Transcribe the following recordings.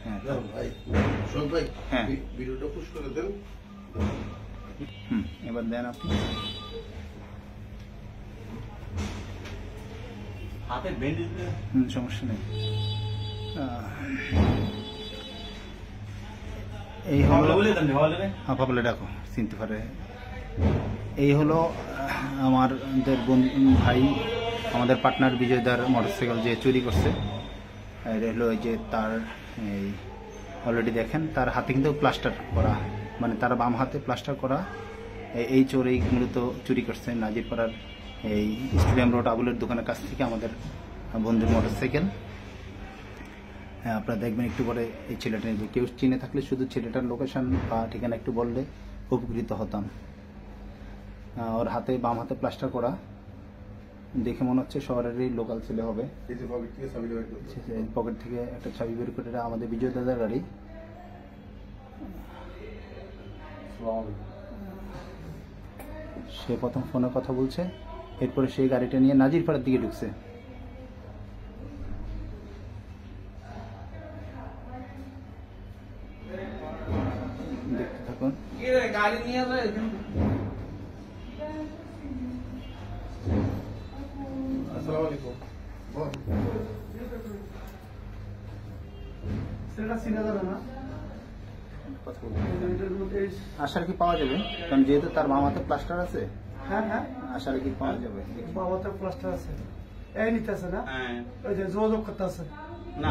হ্যাঁ ভাই শোক ভাই, হ্যাঁ ভিডিওটা পুশ করে দেন। এবার দেন আপনি। হাতে ব্যান্ডেজ সমস্যা নেই। এই হলো বলে ডাকো চিনতে পারে। এই হলো আমাদের ভাই, আমাদের পার্টনার বিজয়দার মোটরসাইকেল যে চুরি করছে। এটা হলো এই যে তার এই অলরেডি দেখেন তার হাতে কিন্তু প্লাস্টার করা, মানে তার বাম হাতে প্লাস্টার করা। এই চোর এই মূলত চুরি করছে নাজিরপাড়ার এই স্টেডিয়াম রোড আবুলের দোকানের কাছ থেকে আমাদের বন্ধুর মোটরসাইকেল। হ্যাঁ আপনারা দেখবেন একটু পরে এই ছেলেটা, যে কেউ চিনে থাকলে শুধু ছেলেটার লোকেশন বা ঠিকানা একটু বললে উপকৃত হতাম। ওর হাতে বাম হাতে প্লাস্টার করা, দেখে মনে হচ্ছে শহরেরই লোকাল ছেলে হবে। পকেট থেকে একটা চাবি বের করে, আমাদের বিজয় দাদার গাড়ি। সে প্রথম ফোনে কথা বলছে, এরপরে সেই গাড়িটা নিয়ে নাজিরপাড়ার দিকে ঢুকছে। দেখতে থাকুন। গাড়ি নিয়ে আসসালামু আলাইকুম। আশার কি পাওয়া যাবে? কারণ যেহেতু তার মামাতে প্লাস্টার আছে। হ্যাঁ হ্যাঁ, আশার কি পাওয়া যাবে? বাবাতে প্লাস্টার আছে, এই নিতেছে না, হ্যাঁ ওই যে যোগাযোগ করতে আছে না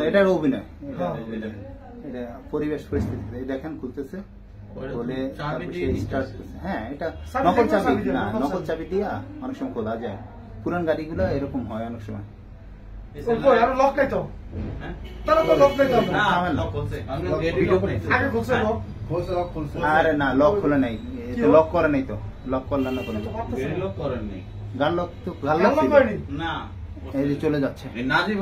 এটা অভিনয়, হ্যাঁ। এটা পরিবেশ পরিস্থিতি দেখেন খুলতেছে বলে হ্যাঁ এটা নকল চাবি না, নকল চাবি দিয়া অনেক সময় খোলা যায়। পুরান গাড়িগুলো এরকম হয় অনেক সময়। আরো লক নাই তো, তাহলে তো লক নাই তো, আগে খুলছে লক, আরে না লক খোলা নাই, লক করে নাই তো, লক করলেন না কোনো লক করেন নাই, গাল লক তো গাল লক লক করেনি না এই যে চলে যাচ্ছে। নাজিব